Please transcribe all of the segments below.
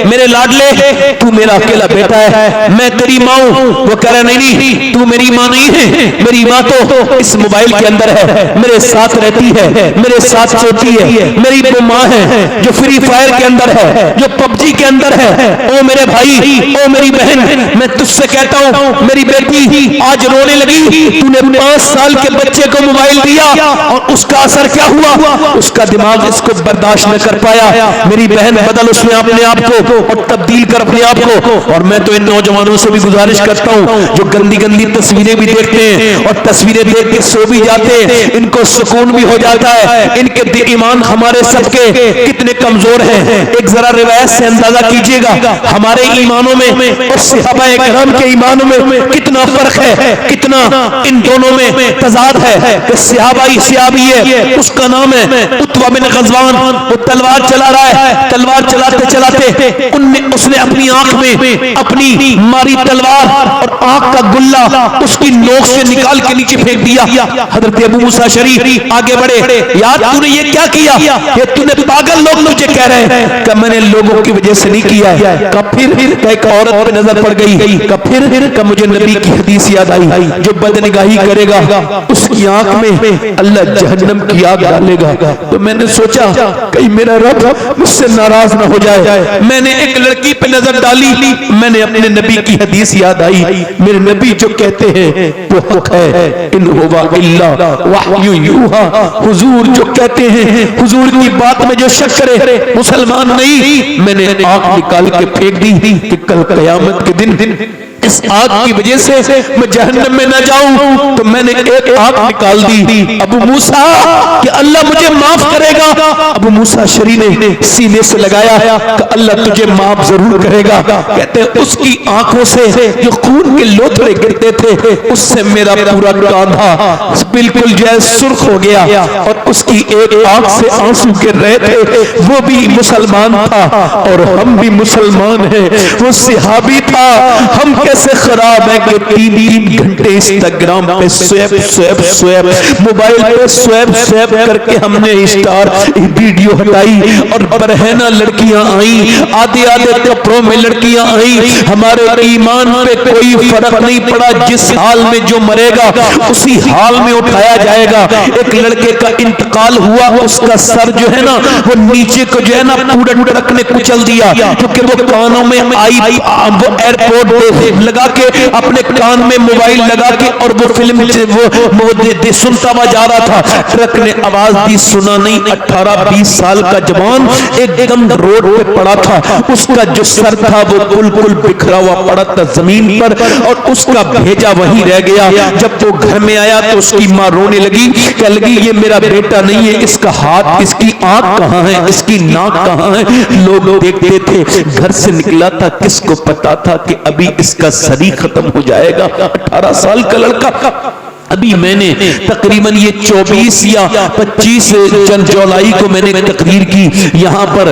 मेरे लाडले तू मेरा अकेला बेटा है, मैं तेरी माँ हूँ। वो कह रहा नहीं नहीं तू मेरी माँ नहीं है, मेरी माँ तो इस मोबाइल के अंदर है, मेरे साथ रहती है, मेरे साथ सोती है, मेरी वो माँ है जो फ्री फायर के अंदर है, जो पबजी के अंदर है। ओ मेरे भाई, ओ मेरी बहन, मैं तुझसे कहता हूँ मेरी बेटी आज रोने लगी, तूने 5 साल के बच्चे को मोबाइल दिया और उसका असर क्या हुआ, उसका दिमाग इसको बर्दाश्त न कर पाया। मेरी बहन बदल उसने अपने आप को और तब्दील कर अपने आप को। और मैं तो इन नौजवानों से भी गुजारिश करता हूँ जो गंदी गंदी तस्वीरें भी देखते हैं और तस्वीरें देख के सो भी जाते हैं, इनको सुकून भी हो जाता है, इनके ईमान हमारे सबके कितने कमजोर हैं। एक जरा रिवायत से अंदाजा कीजिएगा हमारे ईमानों में और सहाबाए किराम के ईमानों में कितना फर्क है, कितना इन दोनों में तजाद है। कि सहाबी है, उसका नाम है उत्वा बिन गज़वान, वो तलवार चला रहा है, तलवार चलाते चलाते उसने अपनी आंख में अपनी मारी तलवार और आंख का गुल्ला उसकी नोक से निकाल के नीचे फेंक दिया। हजरत अबू मूसा शरीफ आगे बढ़े, यार तूने ये क्या किया, ये तूने पागल लोग मुझे कह रहे हैं कि मैंने लोगों की वजह से नहीं किया है। कब फिर एक औरत पे नजर पड़ गई, कब फिर मुझे नबी की हदीस याद आई, जो बदनिगाही करेगा उसकी आंख में अल्लाह जहन्नम की आग डालेगा। तो मैंने सोचा कहीं मेरा रब मुझसे नाराज ना हो जाए, मैंने एक लड़की पे नजर डाली, मैंने अपने नबी की हदीस याद आई, मेरे नबी जो कहते हैं वो हक है, इन हुवा इल्ला वहयु यूहा। हुजूर जो कहते हैं, हुजूर की बात में जो शक करे मुसलमान नहीं। मैंने आंख निकाल के फेंक दी कि कल कयामत के दिन इस आग की वजह से मैं जहन्नम में न जाऊं। तो मैंने एक आग निकाल दी अबू मूसा कि अल्लाह मुझे माफ करेगा। अबू मूसा शरी ने सीने से लगाया कि अल्लाह तुझे माफ जरूर करेगा। कहते उसकी आंखों से जो खून के लोथड़े गिरते थे उससे मेरा पूरा कांधा बिल्कुल जैसे सुर्ख हो गया और उसकी एक आंख से आंसू गिर रहे थे। वो भी मुसलमान था और हम भी मुसलमान हैं। वो सहाबी था, हम कैसे खराब है कि 3 घंटे इंस्टाग्राम पे स्वैप मोबाइल पे स्वैप करके हमने स्टार वीडियो हटाई और बरहना लड़कियां आई, आधे कपड़ों में लड़कियां आई। हमारे ईमान पे कोई फर्क नहीं पड़ा, जिस हाल में जो मरेगा उसी हाल में उठाया जाएगा। एक लड़के का इंतकाल हुआ, उसका सर जो है ना वो नीचे को जो है ना पूरा ट्रक ने कुचल दिया, क्योंकि वो कानों में आई वो एयरपोर्ट लगा के अपने कान में मोबाइल लगा के और वो फिल्म वो सुनता हुआ जा रहा था। ट्रक ने आवाज दी, सुना नहीं। 18-20 साल का जवान एकदम रोड पे पड़ा था, उसका जो सर था वो बिल्कुल बिखरा हुआ पड़ा था जमीन पर और उसका भेजा वहीं रह गया। जब वो घर में आया तो उसकी माँ रोने लगी, कह लगी ये मेरा बेटा नहीं है, इसका हाथ, इसकी आंख कहाँ है, इसकी नाक कहाँ है। लोग देखते थे, घर से निकला था, किसको पता था कि अभी इसका शरीर खत्म हो जाएगा। 18 साल का लड़का। अभी मैंने तकरीबन ये 24 या 25 जुलाई को मैंने तकरीर की यहाँ पर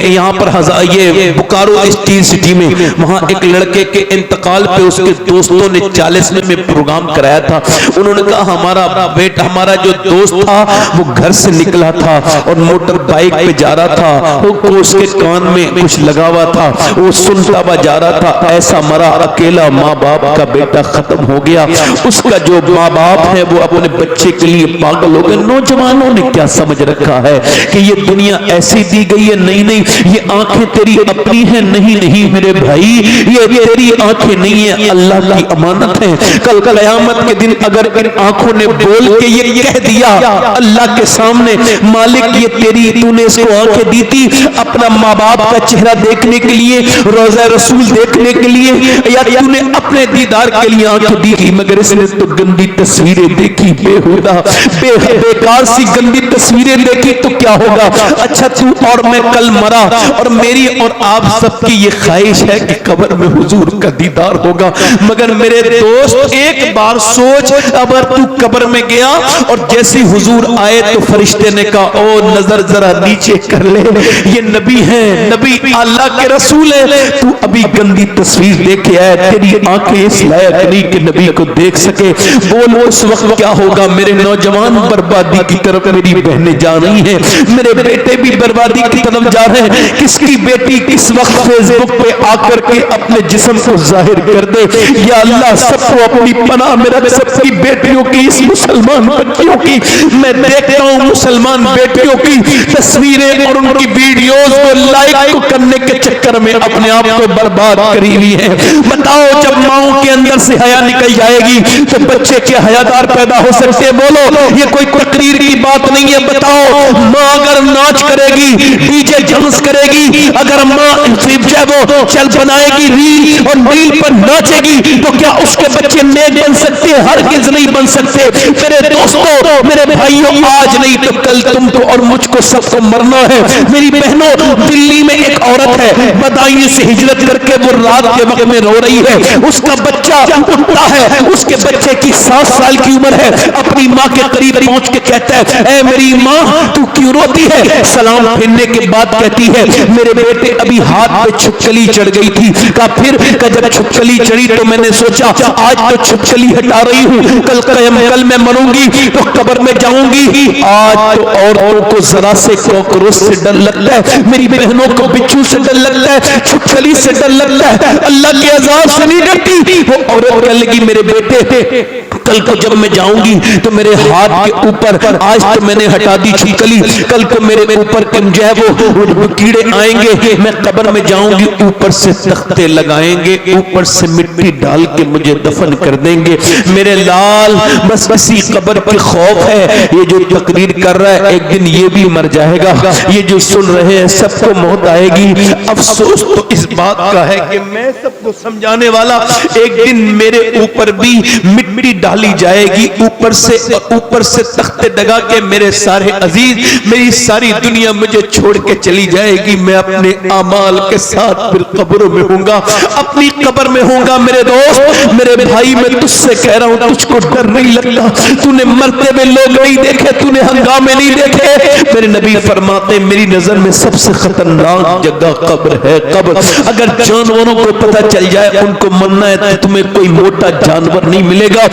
यहाँ पर ये बोकारो स्टील सिटी में, वहाँ एक लड़के के इंतकाल पे उसके दोस्तों ने 40वें में प्रोग्राम कराया था। उन्होंने कहा हमारा बेटा, हमारा जो दोस्त था वो घर से निकला था और मोटर बाइक पे जा रहा था, वो उसके कान में कुछ लगा हुआ था, वो सुनता हुआ जा रहा था, ऐसा मरा अकेला, माँ बाप का बेटा खत्म हो गया। उसका जो माँ बाप है वो अपने बच्चे के लिए पागल हो गए। नौजवानों ने क्या समझ रखा है कि ये दुनिया ऐसी दी गई है? नहीं नहीं, ये आंखें तेरी अपनी है। नहीं नहीं मेरे भाई, ये तेरी आंखें नहीं है, अल्लाह की अमानत है। कल कयामत के दिन अगर इन आंखों ने बोल के ये कह दिया अल्लाह के सामने, मालिक ये तेरी, तूने इसको आंखें दी थी अपना माँ बाप का चेहरा देखने के लिए, रोज़ा रसूल देखने के लिए, या तूने अपने दीदार के लिए आंखें दी थी, मगर इसने तो गंदी तस्वीरें देखी, बेहुदा बेकार सी गंदी तस्वीरें देखी तो क्या होगा। अच्छा तू और मैं कल मरा और मेरी और आप सबकी ये ख्वाहिश है कि कब्र में हुजूर का दीदार होगा, मगर मेरे दोस्त एक बार सोच, अगर तू कब्र में गया और जैसे हुजूर आए तो फरिश्ते ने कहा ओ नजर जरा नीचे कर ले, ये नबी है, नबी अल्लाह के रसूल है, तू अभी गंदी तस्वीर देख के आया, तेरी आंखें इस लायक नहीं कि नबी को देख सके। बोल उस वक्त क्या होगा। मेरे नौजवान बर्बादी की तरफ मेरी बहनें जा रही हैं, मेरे बेटे भी बर्बादी की तरफ जा रहे हैं। किसकी बेटी किस वक्त फेसबुक पे आकर के अपने जिस्म को जाहिर कर दे। या अल्लाह सबको अपनी पनाह में रख। सबकी बेटियों की, इस मुसलमान बच्चियों की मैं देखता हूँ, मुसलमान बेटियों की तस्वीरें और उनकी वीडियोस को लाइक करने के चक्कर में अपने आप को बर्बाद करी हुई है। बताओ जब माओ के अंदर से हया निकल जाएगी तो बच्चे के हयादार पैदा हो सकते हैं। बोलो ये कोई तकरीर की बात नहीं है। बताओ माँ अगर नाच करेगी, डीजे डांस करेगी, अगर माँ वो चल बनाएगी रील और रील पर नाचेगी तो क्या उसके बच्चे नेक बन सकते हैं? हरगिज़ नहीं बन सकते। मेरे दोस्तों, मेरे भाइयों, आज नहीं तो कल तुमको और मुझको सबको मरना है। मेरी बहनों, दिल्ली में एक औरत है, बदायूं से हिजरत करके वो रात के वक्त में रो रही है। उसका बच्चा उठता है, उसके बच्चे की 7 साल की उम्र है। अपनी माँ के करीब पहुंच के कहता है, ऐ मेरी माँ तू क्यों रोती है? सलाम फिरने के बाद कहती है, मेरे बेटे अभी हाथ पे छुपकली चढ़ गई थी। का फिर जब छुपकली चढ़ी तो मैंने सोचा आज तो छुपकली हटा रही हूँ, कल मैं मरूंगी तो कब्र में जाऊंगी। आज तो औरतों को जरा से कॉकरोच से डर लगता है, मेरी बहनों को बिच्छू से डर लगता है, छुपकली से डर लगता है, अल्लाह के अज़ाब से नहीं डरती। वो औरत कहने लगी, मेरे बेटे कल को जब मैं जाऊंगी तो मेरे हाथ के ऊपर, आज तो मैंने हटा दी छुपकली, कल को मेरे ऊपर जो है वो कीड़े आएंगे, मैं कब्र में जाऊंगी, ऊपर से तख्ते लगाएंगे, ऊपर से मिट्टी डाल के मुझे दफन कर देंगे। मेरे लाल बस इसी कब्र की खौफ है। ये जो तकरीर कर रहा है एक दिन ये भी मर जाएगा, ये जो सुन रहे हैं सबको मौत आएगी। अफसोस तो इस बात का है कि मैं सबको समझाने वाला, एक दिन मेरे ऊपर भी मिट्टी डाली जाएगी, ऊपर से तख्ते लगा के मेरे सारे अजीज, मेरी सारी दुनिया मुझे छोड़ के चली जाएगी। मैं अपने अमाल के साथ फिर कब्रों में हूँगा, अपनी कब्र में हूँगा। मेरे दोस्त, मेरे भाई, मैं तुझसे कह रहा हूँ, तुझको डर नहीं लगता? तूने मरते हुए लोग नहीं देखे, तूने हंगामे नहीं देखे? मेरे नबी फरमाते, मेरी नजर में सबसे खतरनाक जगह कब्र है। कब्र अगर जानवरों को पता चल जाए उनको मरना है तो तुम्हें कोई मोटा जानवर नहीं मिलेगा।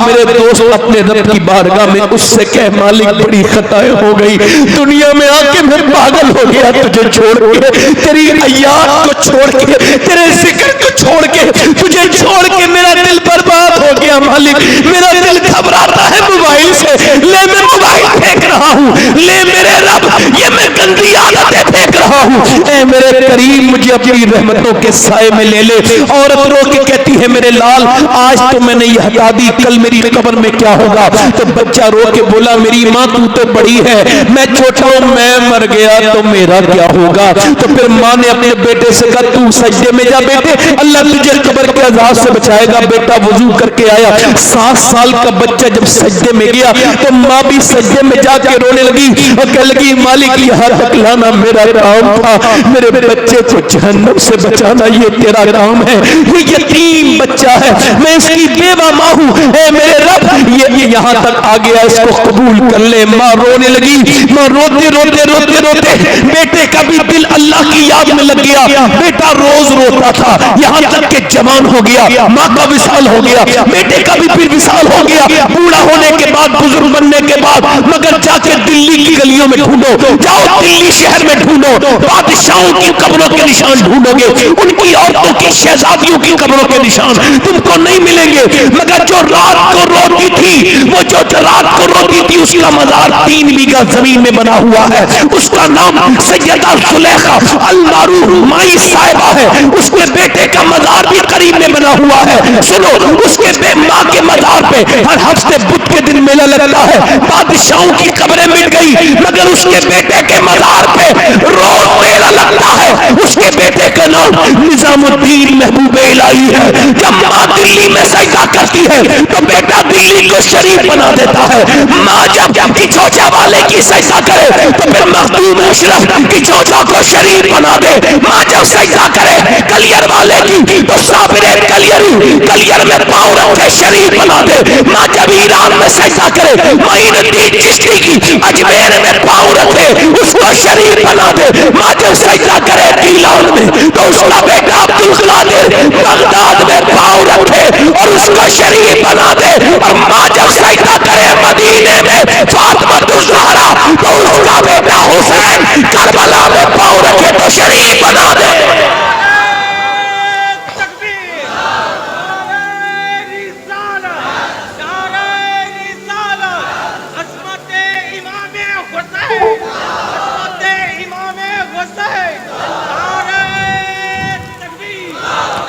मेरे दोस्त, अपने रब की बारगाह में उससे कह, मालिक बड़ी खताएं हो गई, दुनिया में आके मैं पागल हो गया तुझे छोड़ के, तेरी अय्याद को छोड़ के, तेरे जिक्र को छोड़ के, तुझे छोड़ के मेरा दिल बर्बाद हो गया। मालिक मेरा दिल घबराता है मोबाइल से, ले मैं मोबाइल फेंक रहा हूँ, ले मेरे रब ये मैं गंदी आदतें फेंक रहा हूँ। ऐ मेरे करीम मुझे अपनी रहमतों के साए में ले ले। औरत रो के कहती है, मेरे लाल आज तो मैंने ये हटा दी, कल मेरी कब्र में क्या होगा? तो बच्चा रो के बोला, मेरी माँ तू तो बड़ी है, मैं छोटा हूँ, मैं मर गया तो मेरा क्या होगा? तो फिर माँ ने अपने बेटे से कहा, तू सजदे में जा बेटे, अल्लाह तुझे कब्र के अज़ाब से बचाएगा। बेटा वजू करके आया, 7 साल का बच्चा जब सजदे में गया तो माँ भी सजदे में जाके रोने लगी और कहने लगी, मालिक यह हकलाना मेरा काम था, मेरे बच्चे को जहन्नम से बचाना ये तेरा काम है। ये यतीम बच्चा है, मैं इसकी बेवा माँ हूँ, मेरे रब ये यहाँ तक आ गया, इसको कबूल कर ले। माँ रोने लगी, माँ रोते रोते रोते रोते बेटे का भी दिल अल्लाह की याद में लग गया। बेटा रोज रोता था, यहाँ तक के जवान हो गया, माँ का विशाल हो गया, बेटे का भी फिर विशाल हो गया, बूढ़ा होने के बाद, बुजुर्ग बनने के बाद। मगर जाके दिल्ली की गलियों में ढूंढो, जाओ दिल्ली शहर में ढूंढो, बादशाहों की कब्रों के निशान ढूंढोगे, उनकी औरतों की, शहजादियों की कब्रों के निशान तुमको नहीं मिलेंगे। मगर जो रात को रोती थी, वो जो रात को रोती थी, उसका मजार 3 बीघा जमीन में बना हुआ है, उसका नाम सैयदा सुलेखा अल-मारूफ माई साहिबा है। उसके बेटे का मजार भी करीब में बना हुआ है। सुनो, उसके माँ के मजार पे हर हफ्ते बुध के दिन मेला लगता है। बादशाहों की कब्रें मिट गई, मगर उसके बेटे के मजार पे रोज मेला लगता है। उसके बेटे का नाम निजामुद्दीन महबूब इलाही है। जब माँ दिल्ली में सजदा करती है तो बेटा दिल्ली को शरीफ बना देता है। माँ जब की चौचा वाले की सजदा करे तो फिर मखदूम अशरफ की चौचा को शरीफ बना दे। माँ जब सजदा करे कलियर वाले की तो साबिरे कलियर में पाँव रखे शरीफ बना दे। माँ जब ईरान में सजदा करे मोइनुद्दीन चिश्ती की अजमेर में पाँव रखे उसको शरीफ बना दे। माँ जब सजदा करे गीलान में तो उसका बेटा अब्दुल कादिर बगदाद में पाँव रखे और उस का शरीफ बना दे। और माँ जब सजदा करे मदीने में फातिमा ज़हरा, तो उसका बेटा हुसैन करबला में पाँव रखे तो शरीफ बना दे।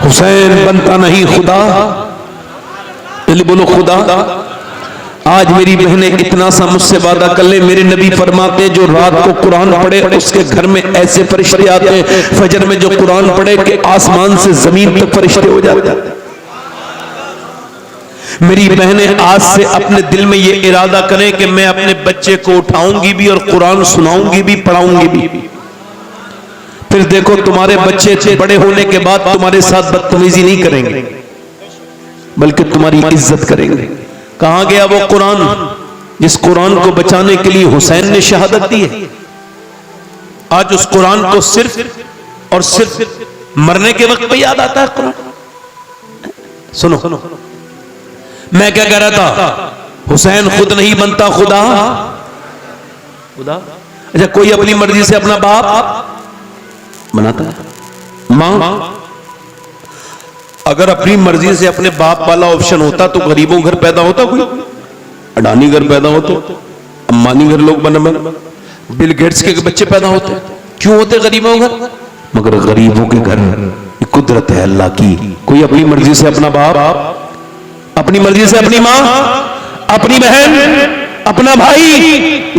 हुसैन बनता नहीं खुदा, जल्दी बोलो खुदा। आज मेरी बहनें इतना सा मुझसे वादा कर ले, मेरे नबी फरमाते जो रात को कुरान पढ़े उसके घर में ऐसे फरिश्ते आते हैं, फजर में जो कुरान पढ़े कि आसमान से जमीन तक फरिश्ते हो जाते हैं। मेरी बहनें आज से अपने दिल में ये इरादा करें कि मैं अपने बच्चे को उठाऊंगी भी और कुरान सुनाऊंगी भी, पढ़ाऊंगी भी। फिर देखो तुम्हारे बच्चे बड़े होने के बाद तुम्हारे साथ बदतमीजी नहीं करेंगे, बल्कि तुम्हारी इज्जत करेंगे। कहां गया वो कुरान जिस कुरान को बचाने के लिए हुसैन ने शहादत दी है? आज उस कुरान को सिर्फ और सिर्फ मरने के वक्त पे याद आता है कुरान। सुनो, मैं क्या कह रहा था, हुसैन खुद नहीं बनता खुदा। अच्छा, कोई अपनी मर्जी से अपना बाप बनाता है? मां अगर अपनी मर्जी से अपने बाप वाला ऑप्शन होता तो गरीबों घर पैदा होता, कोई अडानी घर पैदा होते, अंबानी घर लोग बन बिल गेट्स के बच्चे पैदा होते। क्यों होते गरीबों घर? मगर गरीबों के घर कुदरत है अल्लाह की। कोई अपनी मर्जी से अपना बाप, अपनी मर्जी से अपनी मां, अपनी बहन, अपना भाई।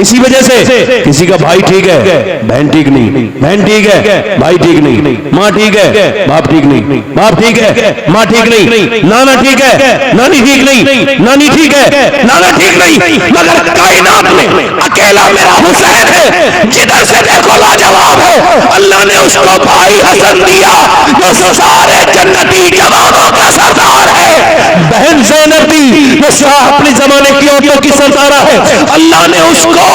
इसी वजह से किसी का भाई ठीक है, बहन ठीक नहीं, बहन ठीक है, भाई ठीक नहीं, माँ ठीक है, बाप ठीक नहीं, बाप ठीक है, माँ ठीक नहीं, नाना ठीक है, नानी ठीक नहीं, नानी ठीक है, नाना ठीक नहीं। मगर कायनात में अकेला मेरा हुसैन है, जिधर से देखो लाजवाब है। अल्लाह ने उसको भाई हसन दिया जो सारे जन्नती जवानों का सरदार है। बहन ज़ैनब दी जो अपने जमाने की औरतों की सरदारा है। अल्लाह ने उसको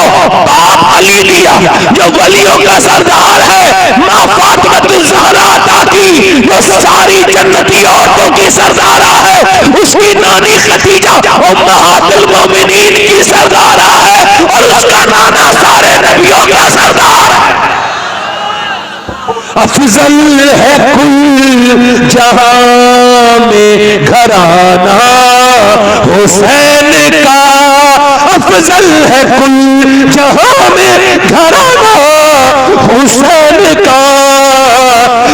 बाप अली दिया जो वलियों का सरदार है। माँ फातिमा ज़हरा अता की जो सारी जन्नती औरतों की सरदारा है। उसकी नानी खदीजा उम्महातुल मोमिनीन की सरदारा है और उसका नाना सारे नबियों का सरदार है। अफजल है कुल जहां में घराना हुसैन का, अफजल है कुल जहां में घराना हुसैन का।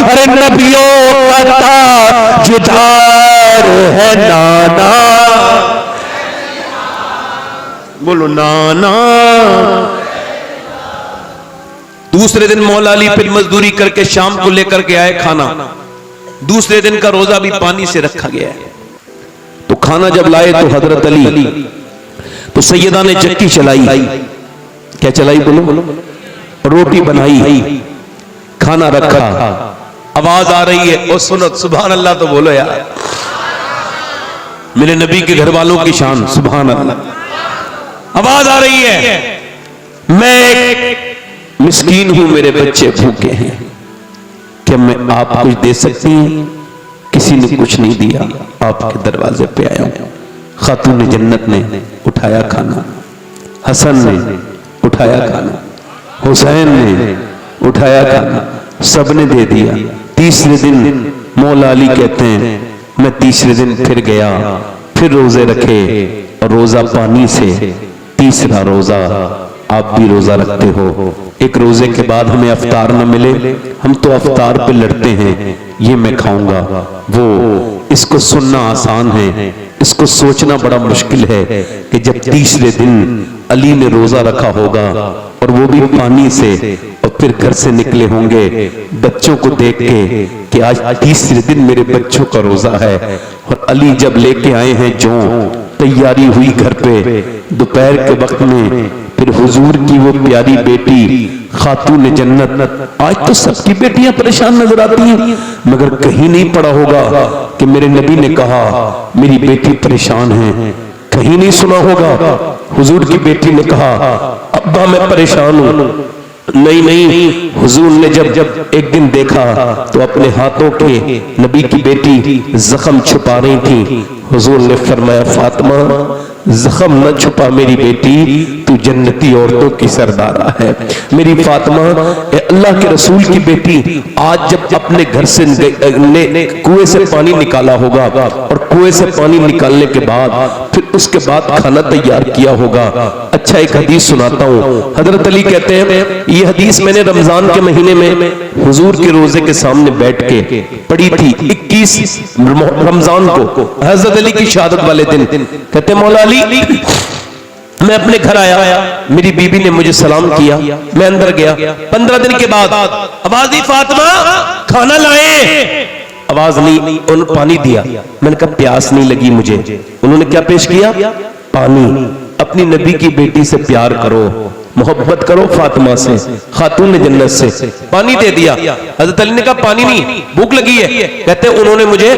अरे नबियों का ताजदार है नाना, बोलो नाना। दूसरे दिन मौला अली फिर मजदूरी करके शाम को लेकर के आए खाना। दूसरे दिन का रोजा भी पानी से रखा गया है। तो खाना जब लाए तो हजरत अली, तो सैयदा ने चक्की चलाई। क्या चलाई? बोलो। रोटी बनाई, खाना रखा, आवाज आ रही है और सुनो, सुभान अल्लाह तो बोलो यार। मेरे नबी के घर वालों की शान, सुभान अल्लाह। आवाज आ रही है, मैं मिस्कीन हूं, मेरे बच्चे भूखे हैं, क्या मैं आप कुछ दे सकती हैं? किसी ने कुछ नहीं दिया, आपके दरवाजे पे आया हूं। खातून जन्नत ने उठाया खाना, हसन ने उठाया खाना, हुसैन ने उठाया खाना, सबने दे दिया। तीसरे दिन मौला अली कहते हैं मैं तीसरे दिन फिर गया, फिर रोजे रखे और रोजा पानी से। तीसरा रोजा आप भी रोजा रखते हो, एक रोजे के बाद हमें अफ्तार न मिले, हम तो अफ्तार पे लड़ते हैं, ये मैं खाऊंगा वो। इसको सुनना आसान है, इसको सोचना बड़ा मुश्किल है कि जब तीसरे दिन अली ने रोजा रखा होगा और वो भी पानी से, और फिर घर से निकले होंगे बच्चों को देख के कि आज तीसरे दिन मेरे बच्चों का रोजा है। और अली जब लेके आए हैं जो तैयारी हुई घर पे दोपहर के वक्त में, फिर हुजूर की वो प्यारी बेटी खातून जन्नत। आज तो सबकी बेटियां परेशान नजर आती हैं, मगर कहीं नहीं पड़ा होगा कि मेरे नबी ने कहा मेरी बेटी परेशान है। कहीं नहीं सुना होगा हुजूर की बेटी ने कहा अब्बा मैं परेशान हूं। नहीं नहीं, हुजूर ने जब एक दिन देखा तो अपने हाथों के नबी की बेटी जख्म छुपा रही थी। हुजूर ने फरमाया, फातिमा जख्म न छुपा मेरी बेटी, तू जन्नती औरतों की सरदारा है। मेरी फातिमा, अल्लाह के रसूल की बेटी, आज जब अपने घर से कुएं से पानी निकाला होगा और कुएं से पानी निकालने के बाद फिर उसके बाद खाना तैयार किया होगा। अच्छा, एक हदीस सुनाता हूँ। हजरत अली कहते हैं, ये हदीस मैंने रमजान के महीने में हुजूर के रोजे के सामने बैठ के पढ़ी थी, 21 रमजान को, हजरत अली की शहादत वाले दिन। कहते मौला अली, मैं अपने घर आया, मेरी बीबी ने मुझे सलाम किया, मैं अंदर गया। 15 दिन के बाद आवाज दी, फातिमा खाना लाए। आवाज नहीं, उन्होंने पानी दिया। मैंने कहा प्यास नहीं लगी मुझे। उन्होंने क्या पेश किया? पानी। अपनी नबी की बेटी से प्यार करो, मोहब्बत करो, फातिमा से, खातून जन्नत से। पानी दे दिया। हजरत अली ने कहा पानी नहीं, भूख लगी है। कहते उन्होंने मुझे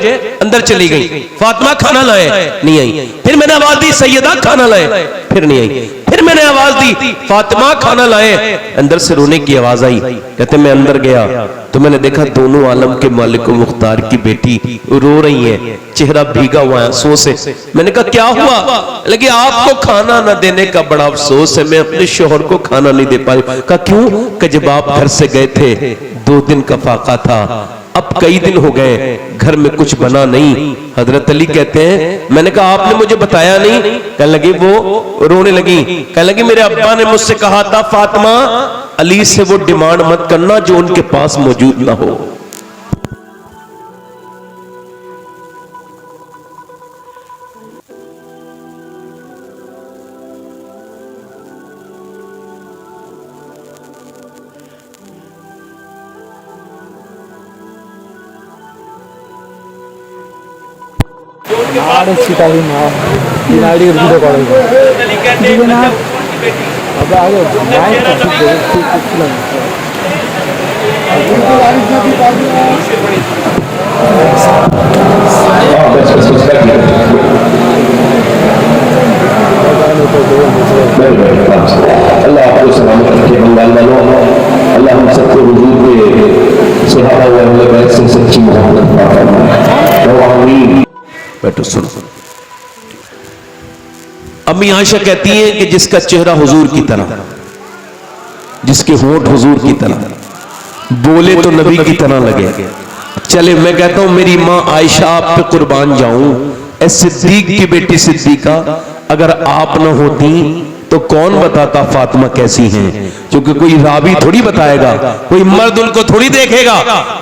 अंदर चली गई, फातिमा खाना लाए, नहीं आई। फिर मैंने आवाज दी, सैयदा खाना लाए, फिर नहीं आई। फिर मैंने आवाज दी, फातिमा खाना लाए, अंदर से रोने की आवाज आई। कहते मैं अंदर गया तो मैंने देखा दोनों आलम के मालिक मुख्तार की बेटी रो रही है, चेहरा भीगा हुआ है आंसुओं से। मैंने कहा क्या हुआ? लेकिन आपको खाना न देने का बड़ा अफसोस है, मैं अपने शोहर को खाना नहीं दे पाई। कहा क्यों? कि जब आप घर से गए थे 2 दिन का फाका था, अब कई दिन हो गए घर में कुछ बना नहीं। हजरत अली कहते हैं, मैंने कहा आपने मुझे बताया नहीं। कहने लगी, वो रोने लगी, कहने लगी मेरे अब्बा ने मुझसे कहा था फातिमा अली से वो डिमांड मत करना जो उनके पास मौजूद ना हो। अल्लाह आपको सलामत रखे। बंगाल वालों, अल्लाह हम सबको हुजूर के सहाबा व अहले बैत से सच्ची मोहब्बत अता फरमाए। आमीन। बैठो सुनो। अम्मी आयशा कहती हैं कि जिसका चेहरा हुजूर की तरह, जिसके होंठ हुजूर की तरह, बोले तो नबी की तरह लगे। चले, मैं कहता हूं मेरी मां आयशा आप पे कुर्बान जाऊं। ए सिद्दीक की बेटी सिद्दीका, अगर आप न होती तो कौन बताता फातिमा कैसी हैं? क्योंकि कोई रावी थोड़ी बताएगा, कोई मर्द उनको थोड़ी देखेगा।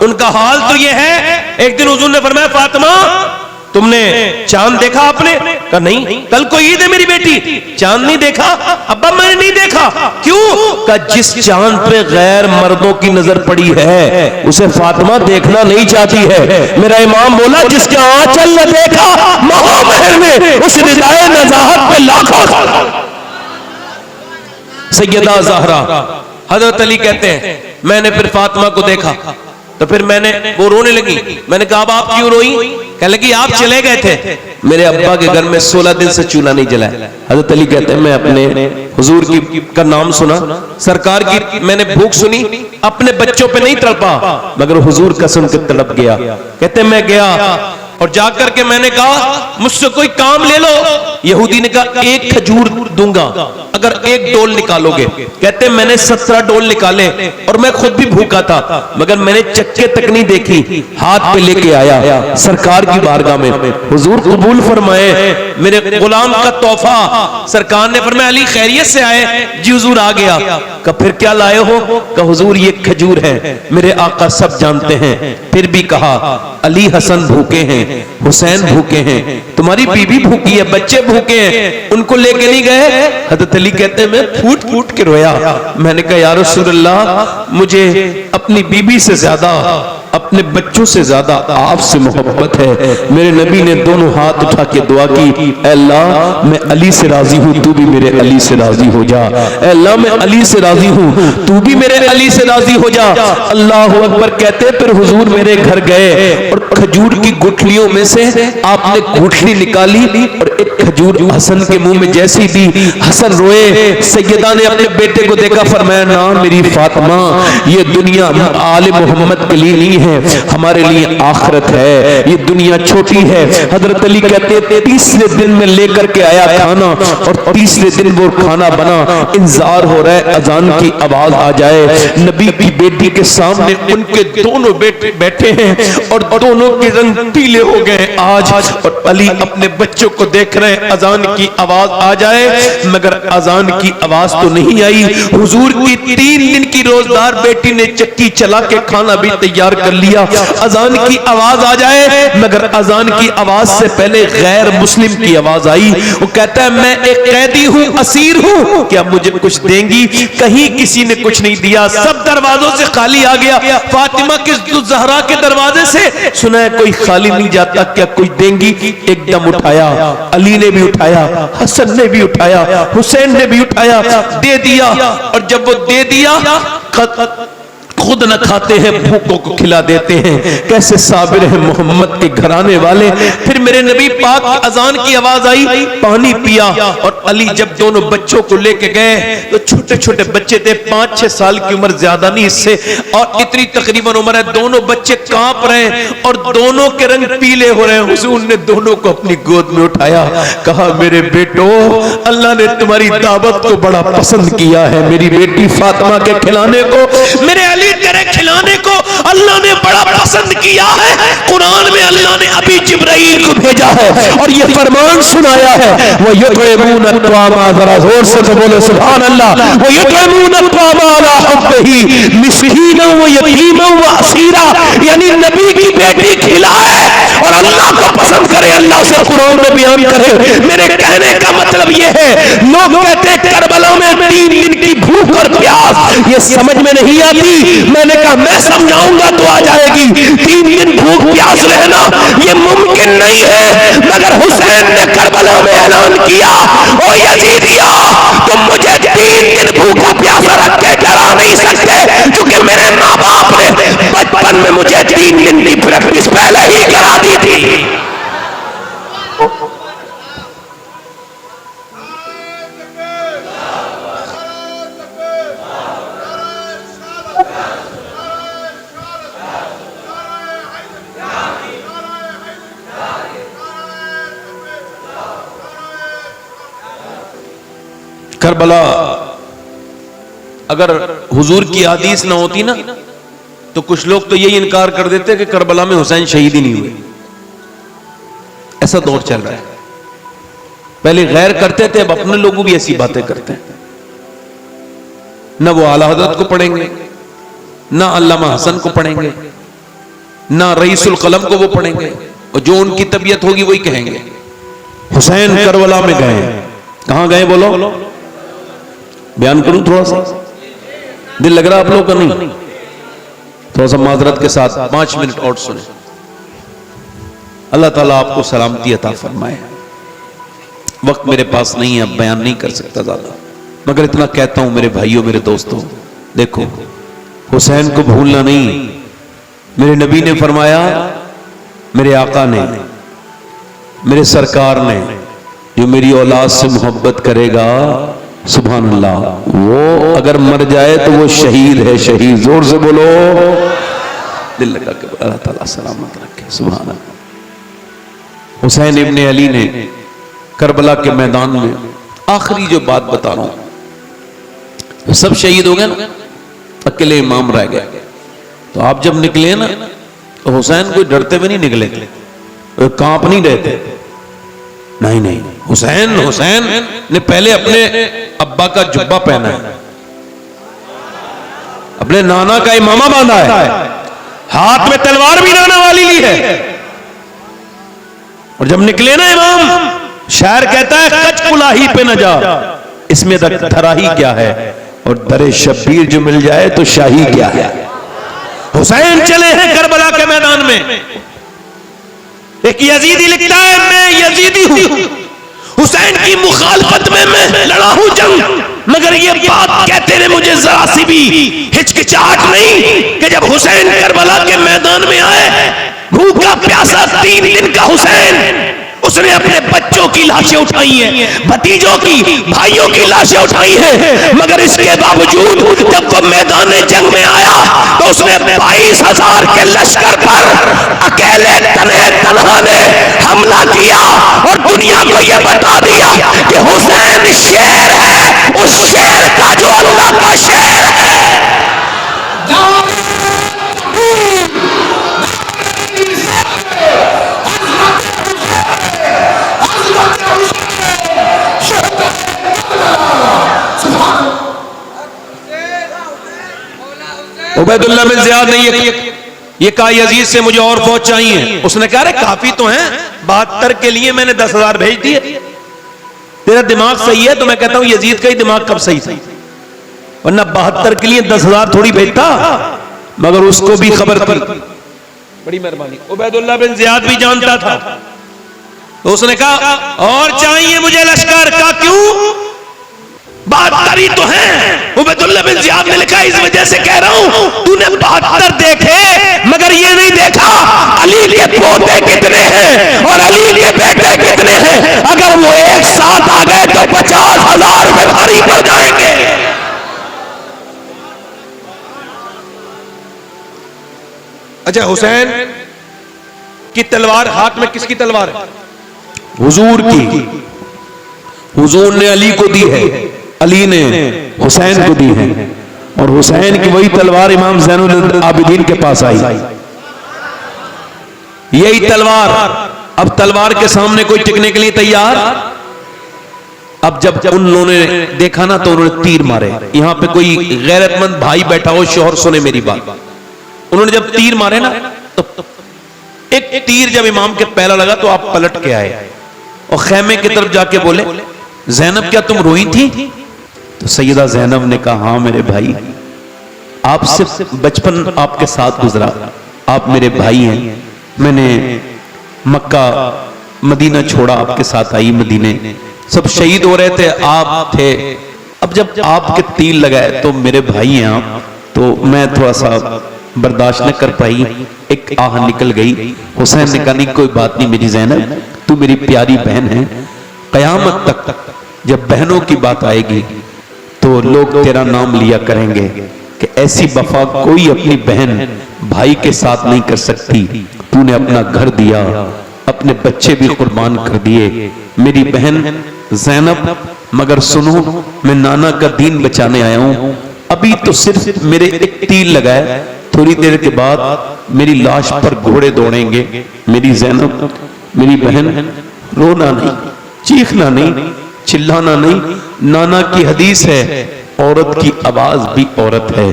उनका हाल तो ये है। एक दिन हुजूर ने फरमाया, फातिमा तुमने चांद देखा? आपने कहा नहीं, कल को ईद है मेरी बेटी, चांद नहीं देखा? अब्बा मैंने नहीं देखा। क्यों? कहा जिस चांद पे गैर मर्दों की नजर पड़ी है उसे फातिमा देखना नहीं चाहती है। मेरा इमाम बोला, जिसके आंचल ने देखा महामहर ने, उस रिदाए नज़ाहत पे लाखों। सैयदा ज़हरा, हजरत अली कहते हैं मैंने फिर फातिमा को देखा तो फिर वो रोने लगी। मैंने कहा अब आप क्यों रोई? कहने लगी आप चले गए थे, मेरे अब्बा के घर में 16 दिन से चूल्हा नहीं जला। हजरत अली कहते हैं मैं अपने हुजूर का नाम सुना, सरकार की मैंने भूख सुनी, अपने बच्चों पे नहीं तड़पा मगर हुजूर का सुन के तड़प गया। कहते मैं गया और जाकर के मैंने कहा मुझसे कोई काम ले लो। यहूदी ने कहा 1 खजूर दूंगा अगर 1 डोल निकालोगे। कहते मैंने 17 डोल निकाले और मैं खुद भी भूखा था मगर मैंने चक्के तक नहीं देखी, हाथ पे लेके आया सरकार की बारगाह में। हुजूर कबूल फरमाए मेरे गुलाम का तोहफा। सरकार ने फरमाया अली खैरियत से आए? जी हुजूर आ गया। कहा फिर क्या लाए हो? कहा हुजूर ये खजूर है, मेरे आका सब जानते हैं। फिर भी कहा अली हसन भूखे हैं, हुसैन भूखे हैं, तुम्हारी बीबी भूखी है, बच्चे भूखे हैं, उनको लेके नहीं गए? हजरत अली कहते हैं मैं फूट फूट के रोया। मैंने कहा या रसूल अल्लाह मुझे अपनी बीबी से ज्यादा अपने बच्चों से ज्यादा आपसे मोहब्बत है। मेरे नबी ने दोनों हाथ उठा के दुआ की, ऐ अल्लाह मैं अली से राजी हूँ, तू भी मेरे अली से राजी हो जा। ऐ अल्लाह मैं अली से राजी हूँ, तू भी मेरे अली से राजी हो जा। अल्लाह अकबर कहते फिर हुजूर मेरे घर गए और खजूर की गुठलियों में से आपने गुठली निकाली और एक खजूर हसन के मुंह में जैसी दी, हसन रोए। सैयदा ने अपने बेटे को देखा, फरमाया ना मेरी फातिमा, ये दुनिया आले मोहम्मद के लिए नहीं है, हमारे लिए आखिरत है, ये दुनिया छोटी है। हजरत अली कहते तीसरे दिन में लेकर के आया खाना और तीसरे दिन वो खाना बना, इंतजार हो रहा है अजान की आवाज आ जाए। नबी की बेटी के सामने उनके दोनों बेटे बैठे हैं और दोनों के रंग पीले हो गए आज। और अली अपने बच्चों को देख रहे हैं, अजान की आवाज आ जाए, मगर अजान की आवाज तो नहीं आई। हुजूर की 3 दिन की रोजदार बेटी ने चक्की चला के खाना भी तैयार कर लिया। अजान की आवाज आ जाए, मगर अजान की आवाज से पहले गैर मुस्लिम की आवाज आई। वो कहता है मैं एक कैदी हूँ, असीर हूँ, क्या मुझे कुछ देंगी? कहीं किसी ने कुछ नहीं दिया, सब दरवाजों से खाली आ गया। फातिमा के ज़हरा के दरवाजे से सुना है कोई खाली नहीं जाता, क्या कोई देंगी? एकदम उठाया, अली ने भी उठाया, हसन ने भी उठाया, हुसैन ने भी उठाया, दे दिया। और जब वो दे दिया, खुद न खाते हैं, भूखों को खिला देते हैं। कैसे साबिर है मोहम्मद के घराने वाले। फिर मेरे नबी पाक की अजान की आवाज आई, पानी पिया। और अली जब दोनों बच्चों को लेके गए तो छोटे छोटे बच्चे थे, 5-6 साल की उम्र, ज्यादा नहीं इससे, और इतनी तकरीबन उम्र है। दोनों बच्चे कांप रहे हैं और दोनों के रंग पीले हो रहे हैं। हुजूर ने दोनों को अपनी गोद में उठाया, कहा मेरे बेटो, अल्लाह ने तुम्हारी दावत को बड़ा पसंद किया है। मेरी बेटी फातिमा के खिलाने को, मेरे अली तेरे खिलाने को अल्लाह ने बड़ा पसंद किया है। कुरान में अल्लाह ने अभी जिब्राइल को भेजा है और ये फरमान सुनाया है, वो युतइमून अत्वामा, जरा जोर से तो बोले सुभान अल्लाह, वो युतइमून अत्वामा अला हुब्बिही मिस्कीना व यतीमा व असीरा, यानी नबी की बेटी खिलाए और अल्लाह को पसंद करे, अल्लाह से कुरान में बयान करे। मेरे कहने का मतलब ये है, लोग कहते हैं करबला में 3 दिन की भूख और प्यास, ये समझ में नहीं आती। मैंने कहा मैं समझाऊंगा तो आ जाएगी। 3 दिन भूख प्यास रहना ये मुमकिन नहीं है, मगर हुसैन ने करबला में ऐलान किया, ओ यजीदिया, तुम मुझे 3 दिन भूखा प्यासा रख के डरा नहीं सकते, क्योंकि मेरे माँ बाप ने बचपन में मुझे 3 दिन की प्रैक्टिस पहले ही करा दी थी। करबला अगर हुजूर की हदीस ना होती ना, तो कुछ लोग तो यही इनकार कर देते कि करबला में हुसैन शहीद ही नहीं हुए। ऐसा दौर चल रहा है। पहले गैर करते थे, अब अपने लोग भी ऐसी बातें करते हैं। ना वो आला हजरत को पढ़ेंगे, ना अल्लामा हसन को पढ़ेंगे, ना रईसुल कलम को वो पढ़ेंगे, और जो उनकी तबीयत होगी वही कहेंगे हुसैन करबला में गए। कहां गए बोलो? बयान करूं थोड़ा सा? दिल लग रहा आप लोग का? नहीं, थोड़ा सा माजरत के साथ 5 मिनट और सुने। अल्लाह ताला आपको सलामती अता फरमाए। वक्त मेरे पास नहीं है, अब बयान नहीं कर सकता ज्यादा, मगर इतना कहता हूं मेरे भाइयों, मेरे दोस्तों, देखो हुसैन को भूलना नहीं। मेरे नबी ने फरमाया, मेरे आका ने, मेरे सरकार ने, जो मेरी औलाद से मोहब्बत करेगा, सुभान अल्लाह, वो अगर मर जाए तो वो शहीद है, शहीद। जोर से बोलो, दिल लगा के अल्लाह ताला सलामत रखे, सुभान अल्लाह। हुसैन इब्ने अली ने करबला के मैदान में, आखिरी जो बात बता रहा हूं, सब शहीद हो गए ना, अकेले इमाम रह गए। तो आप जब निकले ना, तो हुसैन कोई डरते हुए नहीं निकले, कांप नहीं रहे थे। नहीं नहीं, हुसैन ने पहले अपने अब्बा का जुब्बा पहना है, अपने नाना का इमामा बांधा है, हाथ में तलवार भी नाना वाली ली है। और जब निकले ना इमाम, शायर कहता है कच कुलाही पे न जा, इसमें धराही क्या है, और दरे शब्बीर जो मिल जाए तो शाही क्या है। हुसैन चले हैं करबला के मैदान में। एक यजीदी लिखता है मैं यजीदी हूं, हुसैन की मुखालफत में मैं लड़ा हूं जंग, मगर ये बात कहते रहे मुझे जरा सी भी हिचकिचाहट नहीं कि जब हुसैन करबला के मैदान में आए, भूखा प्यासा 3 दिन का हुसैन, उसने अपने बच्चों की लाशें उठाई हैं, भतीजों की, भाइयों की लाशें उठाई हैं, मगर इसके बावजूद जब वो मैदान जंग में आया तो उसने 22,000 के लश्कर पर अकेले तन्हा ने हमला किया और दुनिया को यह बता दिया कि हुसैन शेर है, उस शेर का जो अल्लाह का शेर है। उबैदुल्लाह बिन ज़ियाद ने ये कहा यजीद से मुझे और फौज चाहिए। उसने कहा काफी तो हैं, 72 के लिए मैंने 10,000 भेज दिए। तेरा दिमाग सही है तो मैं कहता हूं यजीद का ही दिमाग कब सही था, वरना 72 के लिए 10,000 थोड़ी भेजता, मगर उसको भी खबर थी। बड़ी मेहरबानी। उबैदुल्लाह बिन ज़ियाद भी जानता था, तो उसने कहा और चाहिए मुझे लश्कर का। क्यों? 72 तो है। उबैदुल्लाह बिन ज़ियाद ने लिखा इस वजह से कह रहा हूं, तूने 72 देखे मगर ये नहीं देखा अली के पोते कितने हैं और अली के बेटे कितने हैं। अगर वो एक साथ आ गए तो 50,000 में भारी पड़ जाएंगे। अच्छा, हुसैन की तलवार हाथ में किसकी तलवार है? हुजूर की। हुजूर ने अली को दी है, अली ने हुसैन को दी है, और हुसैन की वही तलवार इमाम ज़ैनुल आबिदीन के पास आई। यही तलवार, अब तलवार के सामने कोई टिकने के लिए तैयार। अब जब उन लोगों ने देखा ना तो उन्होंने तीर मारे। यहां पे कोई गैरतमंद भाई बैठा हो, शोहर सुने मेरी बात। उन्होंने जब तीर मारे ना तो एक तीर जब इमाम के पहला लगा तो आप पलट के आए और खैमे की तरफ जाके बोले ज़ैनब क्या तुम रोई थी? तो सैयदा ज़ैनब ने कहा हाँ मेरे भाई, आपसे बचपन आपके साथ गुजरा, आप मेरे भाई हैं। मैंने मक्का मदीना छोड़ा, आपके साथ आई मदीने, सब शहीद हो रहे थे, आप थे। अब जब आपके तीर लगाए तो मेरे भाई हैं आप, तो मैं थोड़ा सा बर्दाश्त न कर पाई, एक आह निकल गई। हुसैन ने कहा नहीं कोई बात नहीं मेरी ज़ैनब, तू मेरी प्यारी बहन है, कयामत तक जब बहनों की बात आएगी तो लोग तेरा नाम लिया करेंगे कि ऐसी वफा कोई अपनी बहन भाई के साथ नहीं कर सकती। तूने अपना घर दिया, अपने बच्चे भी कुर्बान कर दिए मेरी बहन ज़ैनब, मगर सुनो मैं नाना का दीन बचाने आया हूँ। अभी तो सिर्फ मेरे एक तीर लगाए, थोड़ी देर के बाद मेरी लाश पर घोड़े दौड़ेंगे। मेरी ज़ैनब मेरी बहन, रोना नहीं, चीखना नहीं, चिल्लाना नहीं। नाना की हदीस है औरत की आवाज भी औरत है,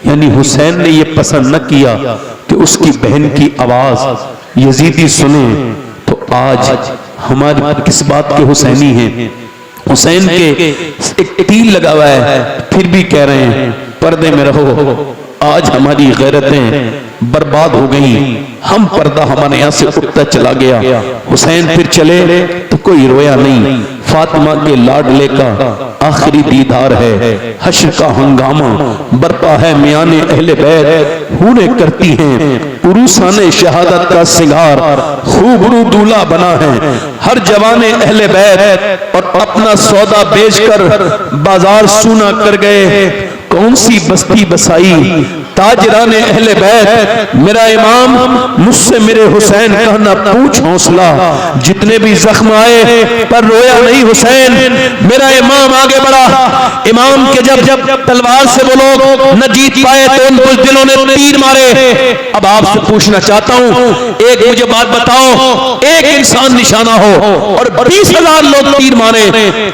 यानी हुसैन ने यह पसंद न किया कि उसकी बहन की आवाज यजीदी सुने। तो आज हमारी किस बात के हुसैनी हैं? हुसैन के एक तीर लगा हुआ है, फिर भी कह रहे हैं पर्दे में रहो। आज हमारी गैरतें बर्बाद हो गई, हम पर्दा हमारे यहाँ से उठता चला गया। हुसैन फिर चले तो कोई रोया नहीं। फातिमा के लाडले का आखिरी दीदार है, हश्र का हंगामा बरपा है, मियाने अहले बैत हूरे करती हैं, उरूसाने शहादत का सिंगार खूबरू दूल्हा बना है। हर जवाने अहले बैत और अपना सौदा बेचकर बाजार सूना कर गए, कौन सी बस्ती बसाई ताजराने अहले बैत। मेरा इमाम मुझसे मेरे हुसैन का ना पूछ हौसला, जितने भी जख्म आए पर रोया नहीं हुसैन। मेरा इमाम आगे बढ़ा। इमाम के जब तलवार से वो लोग न जीत पाए तो उन कुछ दिनों ने तीर मारे। अब आपसे पूछना चाहता हूं, एक मुझे बात बताओ, एक इंसान निशाना हो और 20,000 लोग तीर मारे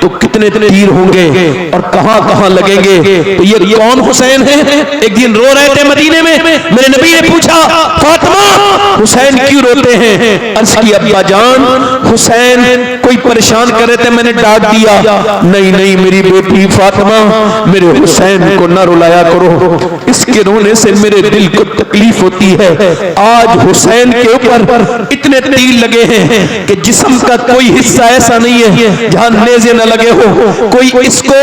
तो कितने तीर होंगे और कहां कहां लगेंगे? तो ये कौन हुसैन है? एक दिन रो रहे थे मदीने में, मेरे नबी ने पूछा फातिमा हुसैन क्यों रोते हैं? अर्ज की अब्बा जान हुसैन कोई परेशान कर रहे थे, मैंने डांट दिया, नहीं नहीं मेरी बेटी फातिमा, मेरे हुसैन को न रुलाया करो, इसके रोने से मेरे दिल को तकलीफ होती है। आज हुसैन के ऊपर इतने तीर लगे हैं कि जिस्म का कोई हिस्सा ऐसा नहीं है जहां नेज़े न लगे हो, कोई इसको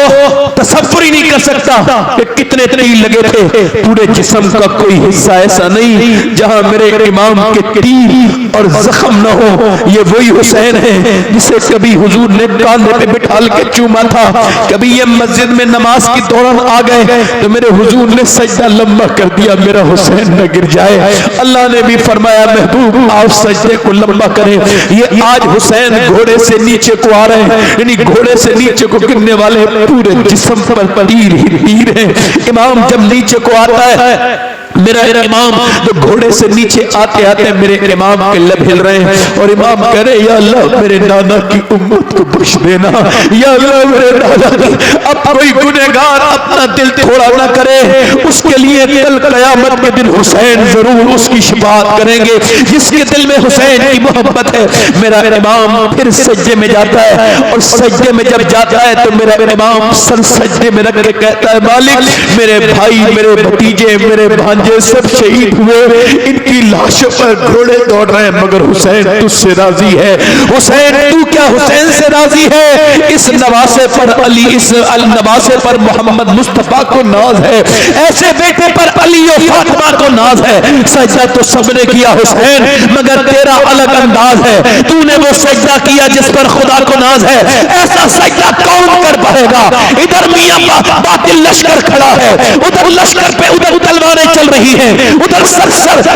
तसव्वुर ही नहीं कर सकता कि कितने तीर लगे थे। पूरे जिस्म का कोई हिस्सा ऐसा नहीं जहां मेरे इमाम के तीर और जख्म न हो। ये वही हुसैन है जिसे कभी हुजूर ने कांधे पे बिठाल के चूमा था, कभी ये मस्जिद में नमाज की दौरान आ गए तो मेरे हुजूर ने सजदा लंबा कर दिया, मेरा हुसैन न गिर जाए। अल्लाह ने भी फरमाया महबूब आप सजदे को लंबा करें। ये आज हुसैन घोड़े से नीचे को आ रहे हैं, यानी घोड़े से नीचे को गिरने वाले पूरे जिस्म पर तीर ही तीर है। इमाम जब नीचे को आता है, मेरा इमाम जो घोड़े से नीचे आते आते मेरे इमाम के लब हिल रहे हैं और इमाम कह रहे या अल्लाह मेरे नाना की उम्मत को बख्श देना, या अल्लाह मेरे नाना की, अब कोई गुनहगार अपना दिल थोड़ा ना करे, उसके लिए कल कयामत के दिन हुसैन जरूर उसकी शफाअत करेंगे। जिसके दिल में हुसैन की मोहब्बत है, मेरा इमाम फिर सज्जे में जाता है और सज्जे में जब जाता है तो मेरा इमाम सर सज्जे में रख के कहता है मालिक मेरे भाई, मेरे भतीजे, मेरे भांजे सब शहीद हुए, इनकी लाशों पर घोड़े दौड़ रहे हैं, मगर हुसैन तुझसे राजी है। हुसैन तू क्या हुसैन से राजी है? इस नवासे पर अली, इस नवासे पर मोहम्मद मुस्तफा को नाज है, ऐसे बेटे पर अली और फातिमा को नाज है। सजदा तो सबने किया हुसैन, मगर तेरा अलग अंदाज है, तूने वो सजदा किया जिस पर खुदा को नाज है। ऐसा सजदा कौन कर पाएगा? इधर मियां बातिल लश्कर खड़ा है, उधर लश्कर पे उधर तलवारें चल रही है, उधर सर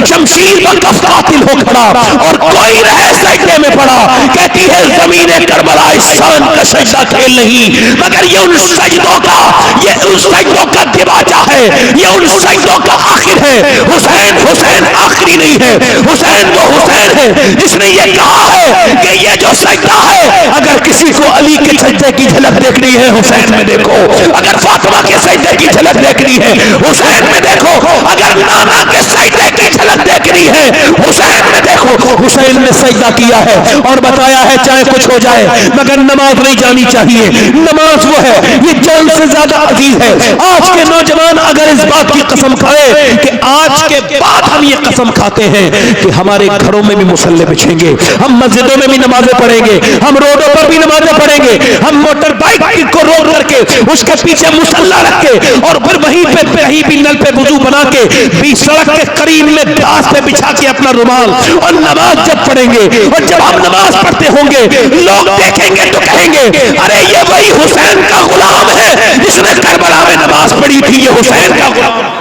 शमशीर पर कातिल हो खड़ा और कोई रहे सजदे में पड़ा। कहती है ज़मीने करबला इस शान का सजदा खेल नहीं, मगर ये उन सजदों का, ये उन सजदों का दिवाजा है, ये उन सजदों का आखिर है। हुसैन हुसैन आखिरी नहीं है, हुसैन वो हुसैन है जिसने ये कहा है कि ये जो सजदा है, अगर किसी को अली के सजदे की झलक देखनी है हुसैन में देखो, अगर फातिमा के सजदे की झलक देखनी है हुसैन में देखो, अगर नाना के सजदे की झलक देखनी है हुसैन में देखो। हुसैन ने सजदा किया है और बताया है चाहे कुछ हो जाए मगर नमाज नहीं जानी चाहिए। नमाज वो है, ये जान से ज्यादा अजीज है। आज के नौजवान अगर इस बात की कसम खाए कि आज के बाद हम ये कसम खाते हैं कि हमारे घरों में भी मुसल्ले बिछेंगे, हम मस्जिदों में भी नमाजें पढ़ेंगे, हम रोडों पर भी नमाजें पढ़ेंगे, हम मोटर बाइक को रोक करके उसके पीछे मुसल्ला रख के और फिर वहीं पे कहीं भी नल पे वुजू बना के भी सड़क के करीब में घास पे बिछा के अपना रुमाल और नमाज जब पढ़ेंगे और जब हम नमाज पढ़ते होंगे लोग देखेंगे तो कहेंगे अरे ये वही हुसैन का गुलाम है जिसने करबला में नमाज पढ़ी थी, ये हुसैन का गुलाम।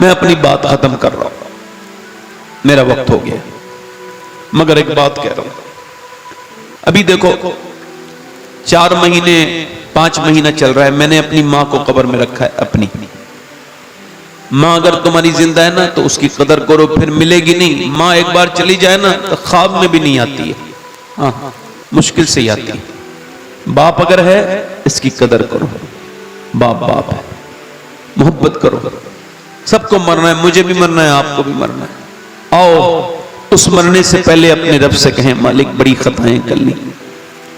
मैं अपनी बात खत्म कर रहा हूं, मेरा वक्त हो गया, मगर एक बात कह रहा हूं, अभी देखो 4 महीने 5 महीना चल रहा है, मैंने अपनी माँ को कब्र में रखा है। अपनी माँ अगर तुम्हारी जिंदा है ना तो उसकी कदर करो, फिर मिलेगी नहीं। माँ एक बार चली जाए ना तो ख्वाब में भी नहीं आती है, हाँ मुश्किल से ही आती है। बाप अगर है इसकी कदर करो, बाप बाप है, मोहब्बत करो। सबको मरना है, मुझे भी मरना है, आपको भी मरना है। आओ उस मरने से पहले अपने रब से कहें मालिक बड़ी खताएं कर ली,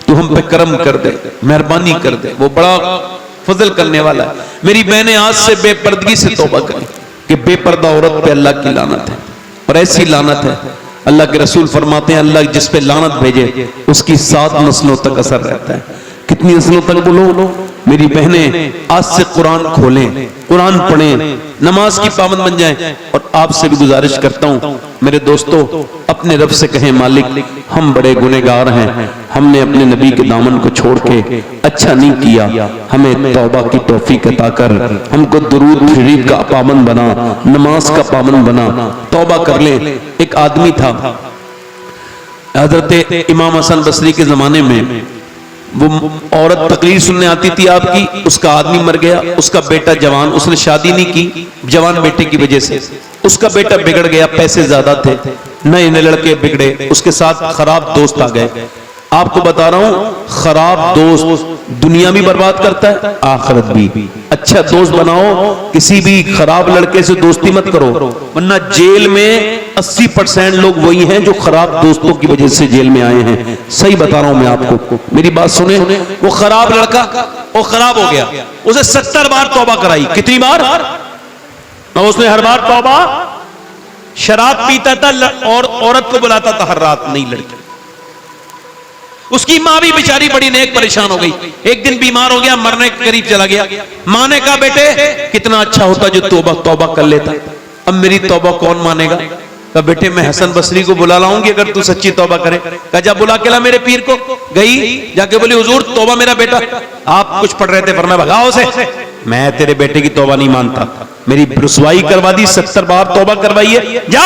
तू हम पे करम कर दे, मेहरबानी कर दे, वो बड़ा फजल करने वाला है। मेरी बहनें आज से बेपर्दगी से तौबा करें कि बेपर्दा औरत पे अल्लाह की लानत है, और ऐसी लानत है अल्लाह के रसूल फरमाते हैं अल्लाह जिस पे लानत भेजे उसकी 7 नस्लों तक असर रहता है। कितनी नस्लों तक बोलो? मेरी बहनें आज से कुरान खोलें, कुरान पढ़ें, नमाज की पाबंद बन जाएं। और आपसे भी गुजारिश करता हूं मेरे दोस्तों, अपने रब से कहें मालिक हम बड़े गुनहगार हैं, हमने अपने नबी के दामन को छोड़ के अच्छा नहीं किया, हमें तौबा की तौफीक अता कर, हमको दुरूद शरीफ का पाबंद बना, नमाज का पाबंद बना, तौबा कर ले। एक आदमी था, हजरत इमाम हसन बसरी के जमाने में, वो औरत तकरीर सुनने आती थी आपकी, उसका आदमी मर गया, उसका बेटा जवान, उसने शादी नहीं की, जवान बेटे की वजह से उसका बेटा बिगड़ गया, पैसे ज्यादा थे, नए नए लड़के बिगड़े, उसके साथ खराब दोस्त आ गए। आपको बता रहा हूं खराब दोस्त दुनिया भी बर्बाद करता है, आखिरत भी। अच्छा दोस्त बनाओ, किसी भी खराब लड़के से दोस्ती मत करो, वरना जेल में 80% लोग वही हैं जो खराब दोस्तों की वजह से जेल में आए हैं। सही बता रहा हूं मैं आपको, मेरी बात सुने। वो खराब लड़का वो खराब हो गया, उसे 70 बार तौबा कराई। कितनी बार? उसने हर बार तौबा, शराब पीता था और औरत को बुलाता था हर रात, नहीं लड़की। उसकी मां भी बेचारी बड़ी नेक परेशान हो गई। एक दिन बीमार हो गया, मरने के करीब चला गया। मां ने कहा बेटे कितना अच्छा होता जो तौबा कर लेता, अब मेरी तौबा कौन मानेगा? कहा बेटे मैं हसन बसरी को बुला लाऊंगी अगर तू सच्ची तौबा करे। कहा जा बुला के ला मेरे पीर को। गई, जाके बोली हुजूर तौबा मेरा बेटा, आप कुछ पढ़ रहे थे पर मैं भगाओ उसे, मैं तेरे बेटे की तौबा नहीं मानता, मेरी रुसवाई करवा दी, 70 बार तौबा करवाई है, जा।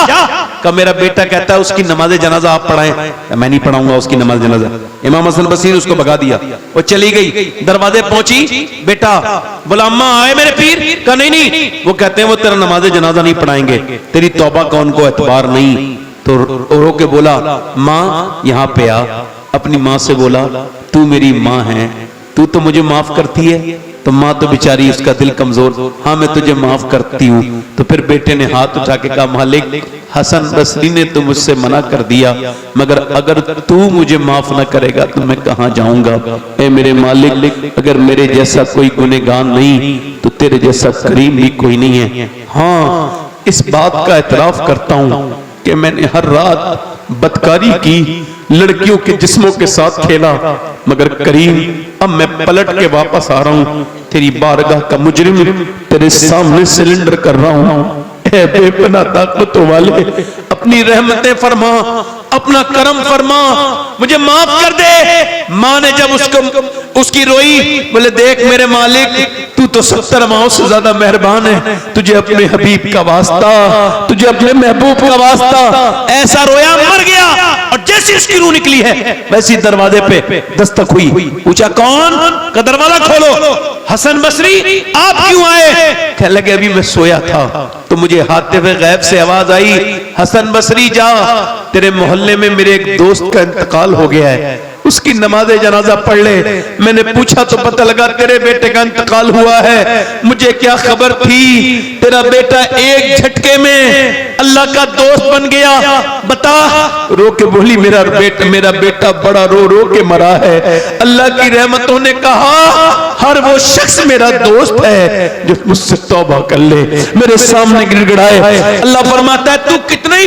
कहा मेरा बेटा कहता है उसकी नमाज जनाजा आप पढ़ाएं। मैं नहीं पढ़ाऊंगा उसकी नमाज जनाजा। इमाम हसन बसरी उसको भगा दिया, वो चली गई। दरवाजे पहुंची, बेटा बुलामा आए मेरे पीर? कहा नहीं नहीं, वो कहते हैं वो तेरा नमाज जनाजा नहीं पढ़ाएंगे, तेरी तौबा का उनको एतबार नहीं। तो रो के बोला माँ यहाँ पे आ, अपनी माँ से बोला तू मेरी माँ है, तू तो मुझे माफ करती है। तो माँ तो बेचारी उसका दिल कमजोर, हाँ मैं तुझे माफ करती हूँ। तो फिर बेटे ने हाथ उठा के कहा मालिक हसन बसरी ने तो मुझसे मना कर दिया, मगर अगर तू मुझे माफ न करेगा तो मैं कहाँ जाऊंगा। ए मेरे मालिक, अगर मेरे जैसा कोई गुनहगार नहीं तो तेरे जैसा करीम भी कोई नहीं है। हाँ इस बात का एतराफ करता हूँ कि मैंने हर रात बदकारी की, लड़कियों के जिस्मों के साथ खेला, मगर करीम अब मैं पलट के वापस आ रहा हूं, तेरी बारगाह का मुजरिम तेरे सामने सिलेंडर कर रहा हूं। ऐ बेपनाह ताकतों वाले, अपनी रहमतें फरमा, अपना करम फरमा, मुझे माफ कर दे। मां ने जब उसकी रोई, बोले देख मेरे मालिक तू तो 70 माओं से ज्यादा मेहरबान है, तुझे अपने हबीब का वास्ता, तुझे अपने महबूब का वास्ता। ऐसा रोया, मर गया। और जैसी उसकी रूह निकली है वैसी दरवाजे पे दस्तक हुई। पूछा कौन? का दरवाजा खोलो। हसन बसरी आप क्यों आए? कहने लगे अभी मैं सोया था तो मुझे हातिफ़े गैब से आवाज आई, हसन बसरी जा, तेरे मोहल्ले में मेरे एक दोस्त का इंतकाल हो गया है, उसकी नमाज़े जनाजा पढ़ ले। मैंने पूछा तो पता लगा तेरे बेटे का इंतकाल हुआ है। मुझे क्या खबर थी तेरा बेटा एक झटके में अल्लाह का दोस्त बन गया। बता। रो के बोली मेरा बेटा बड़ा रो रो के मरा है। अल्लाह की रहमतों ने कहा हर वो शख्स मेरा दोस्त है जो मुझसे तौबा कर ले, मेरे सामने गिड़गिड़ाए। अल्लाह फरमाता है तू कितना ही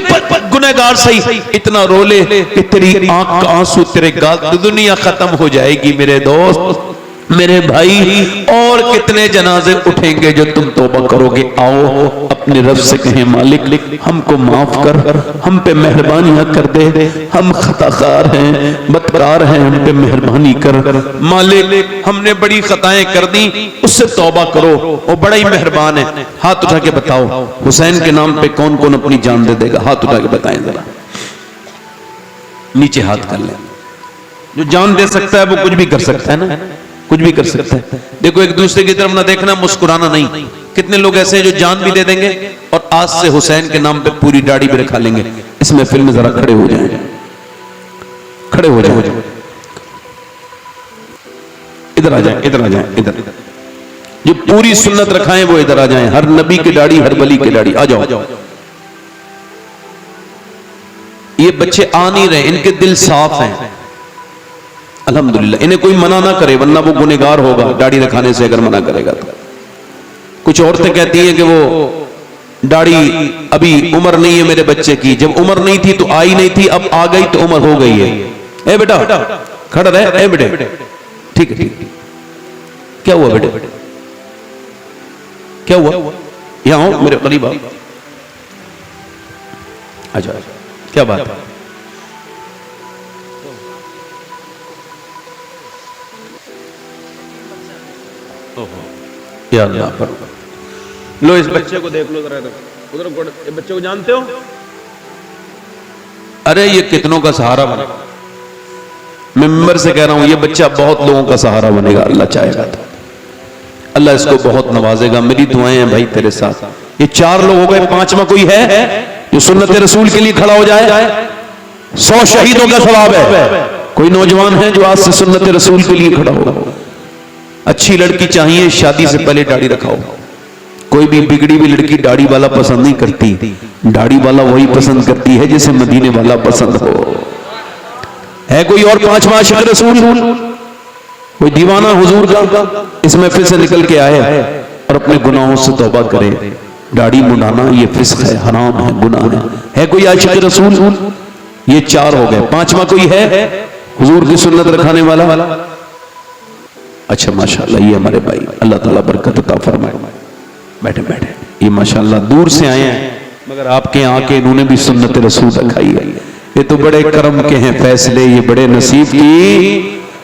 गुनहगार सही, इतना रो ले कि तेरी आंख का आंसू तेरे गाल, दुनिया खत्म हो जाएगी मेरे दोस्त, मेरे भाई। और कितने जनाजे उठेंगे जो तुम तौबा करोगे। आओ अपने रब से कहें मालिक हमको माफ कर, हम पे मेहरबानियां कर दे, हम खताकार हैं, बदकार हैं, हम पे मेहरबानी कर। मालिक हमने बड़ी खताएं कर दी, उससे तौबा करो, वो बड़ा ही मेहरबान है। हाथ उठा के बताओ हुसैन के नाम पे कौन कौन अपनी जान दे देगा? हाथ उठा के बताएं जरा, नीचे हाथ कर ले। जो जान दे सकता है वो कुछ भी कर सकता है ना, कुछ भी कर सकता है। देखो एक दूसरे की तरफ ना देखना, मुस्कुराना नहीं। कितने लोग ऐसे हैं जो जान भी दे देंगे और आज से हुसैन के नाम पे पूरी दाढ़ी भी रखा लेंगे। इस महफिल में जरा खड़े हो जाएं, खड़े हो जाएं, इधर आ जाएं, इधर आ जाएं, इधर। जो पूरी सुन्नत रखाएं वो इधर आ जाएं। हर नबी की दाढ़ी, हर वली की दाढ़ी। आ जाओ। ये बच्चे आ नहीं रहे, इनके दिल साफ हैं अल्हम्दुलिल्लाह। इन्हें कोई मना ना करे वरना वो गुनहगार होगा दाढ़ी रखाने से, अगर मना करेगा तो। कुछ औरतें कहती हैं कि वो दाढ़ी अभी उम्र नहीं है मेरे बच्चे की, जब उम्र नहीं थी तो आई नहीं थी, अब आ गई तो उम्र हो गई है। ए बेटा खड़ा रहे, ए बेटे ठीक है ठीक। क्या हुआ बेटे, क्या हुआ? यहां आओ मेरे करीब आओ। अच्छा क्या बात है? या अल्लाह पर लो इस बच्चे को देख लो जरा, उधर बच्चे को जानते हो? अरे ये कितनों का सहारा बना। मैं मिंबर से कह रहा हूं ये बच्चा बहुत लोगों का सहारा बनेगा, अल्लाह चाहेगा तो। अल्लाह इसको बहुत नवाजेगा। मेरी दुआएं हैं भाई तेरे साथ। ये 4 लोग हो गए, 5वां कोई है जो सुन्नत रसूल के लिए खड़ा हो जाए? 100 शहीदों का सवाब है। कोई नौजवान है जो आज से सुन्नत रसूल के लिए खड़ा होगा? अच्छी लड़की चाहिए, शादी से पहले दाढ़ी रखाओ। कोई भी बिगड़ी हुई लड़की दाढ़ी वाला पसंद नहीं करती, दाढ़ी वाला वही पसंद करती है जिसे मदीने वाला पसंद हो। है कोई और पांचवा आशिक रसूल, कोई दीवाना हुजूर का इस महफिल से निकल के आए और अपने गुनाहों से तौबा करे। दाढ़ी मुंडाना ये फिस्क है, हराम है, गुनाह है कोई आशिक रसूल? ये चार हो गए। पांचवा कोई है हुजूर की सुन्नत रखाने वाला? अच्छा माशाल्लाह, ये हमारे भाई, अल्लाह ताला बरकत अता फरमाए। बैठे बैठे, ये माशाल्लाह दूर से आए हैं मगर आपके आके इन्होंने भी सुन्नत रसूल रखाई है। ये तो बड़े करम के हैं फैसले, ये बड़े नसीब की,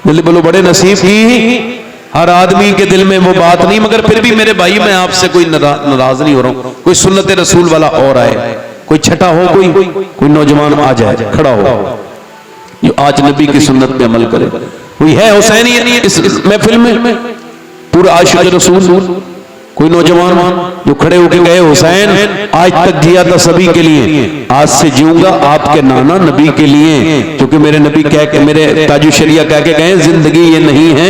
दिल बोलो बड़े नसीब की। हर आदमी के दिल में वो बात नहीं, मगर फिर भी मेरे भाई मैं आपसे कोई नाराज नहीं हो रहा हूं। कोई सुन्नत रसूल वाला और आए, कोई छठा हो, कोई नौजवान आ जाए, खड़ा हो, जो आज नबी की सुन्नत पे अमल करे। कोई है हुसैनी इस महफिल में? पूरा आशिक रसूल कोई नौजवान जो खड़े होकर गए, हुसैन आज तक जिया था सभी के लिए, आज से जीऊंगा आपके नाना नबी के लिए, क्योंकि मेरे नबी कह के, मेरे ताजु शरिया कह के गए, जिंदगी ये नहीं है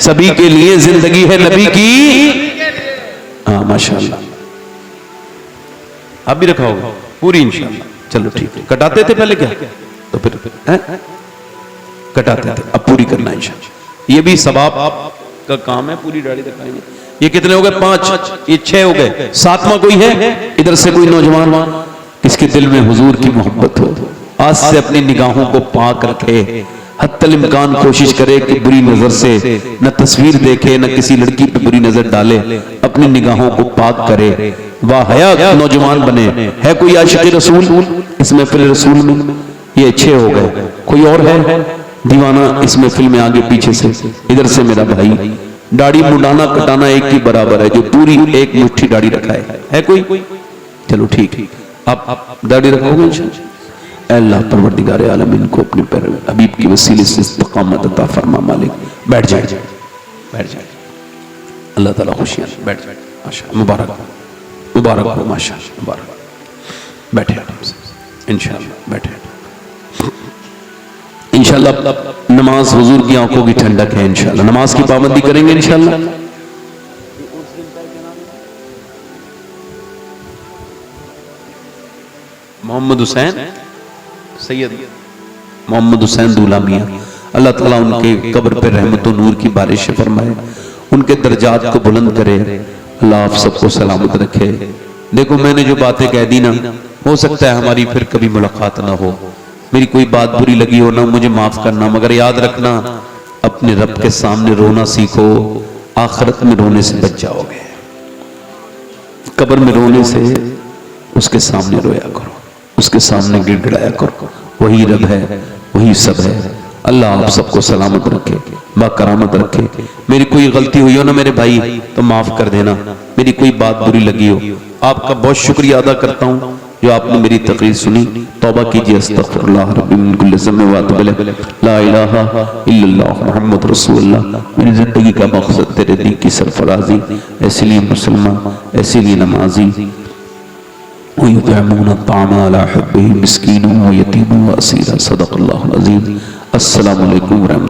सभी के लिए, जिंदगी है नबी की। हाँ माशाल्लाह, आप भी रखा होगा पूरी इंशाल्लाह। चलो ठीक है। कटाते थे पहले क्या? तो फिर कटाते थे, अब पूरी करना इंशाल्लाह। ये भी सवाब का काम है, पूरी दाढ़ी रखाएंगे। ये कितने हो गए? 5, ये 6 हो गए। सातवां कोई है इधर से? कोई नौजवान किसके दिल में हुजूर की मोहब्बत हो, आज से अपनी निगाहों को पाक रखे, हत्तल इम्कान कोशिश करे कि बुरी नजर से न तस्वीर देखे, न किसी लड़की पे बुरी नजर डाले, अपनी निगाहों को पाक करे, वाहया नौजवान बने। है कोई आशिक रसूल इस महफिल रसूल में? ये 6 हो गए। कोई और है दीवाना इस महफिल में? आगे पीछे से, इधर से मेरा भाई, दाढ़ी मुंडाना कटाना एक ही बराबर है, जो पूरी एक मुट्ठी दाढ़ी रखाए। है कोई? चलो ठीक, आप दाढ़ी रखोगे इंशाअल्लाह। अल्लाह परवरदिगार आलमीन को अपने पैर हबीब की वसीले से इस्तकामत अता फरमा मालिक। बैठ जाए, बैठ जाए, अल्लाह ताला खुशियां। बैठ जाए, माशाअल्लाह, मुबारक मुबारक हो, माशाअल्लाह मुबारक। बैठे इंशाअल्लाह, बैठे इंशाअल्लाह। नमाज हुजूर की आंखों की ठंडक है इंशाअल्लाह, नमाज की पाबंदी करेंगे इंशाअल्लाह। मोहम्मद हुसैन सैयद मोहम्मद हुसैन दूल्हा मियां, अल्लाह ताला उनके कब्र पे रहमत और नूर की बारिश फरमाए, उनके दर्जात को बुलंद करे, अल्लाह आप सबको सलामत रखे। देखो मैंने जो बातें कह दी ना, हो सकता है हमारी फिर कभी मुलाकात ना हो, मेरी कोई बात बुरी लगी हो ना, मुझे माफ करना, मगर याद रखना अपने रब के सामने रोना सीखो, आखिरत में रोने से बच जाओगे। कब्र में रोने से उसके सामने रोया करो, उसके सामने गिड़गिड़ाया करो, वही रब है, वही सब है। अल्लाह आप सबको सलामत रखे, बाकरामत रखे। मेरी कोई गलती हुई हो ना मेरे भाई तो माफ कर देना, मेरी कोई बात बुरी लगी हो, आपका बहुत शुक्रिया अदा करता हूँ जो आपने मेरी तकरीर सुनी। तौबा कीजिए, अस्तगफिरुल्लाह रब्बी मिन कुल्लि ज़म्बिन व अतूबु इलैह, ला इलाहा इल्लल्लाह मुहम्मद रसूलुल्लाह। मेरी जिंदगी का मकसद तेरे दीन की सरफराजी, ऐसे लिए मुसलमान, ऐसे लिए नमाजी, वयुतइमून अत्ताअम अला हुब्बिही मिस्कीनन व यतीमन व असीरा। सदक़ल्लाहुल अज़ीम। अस्सलामु अलैकुम।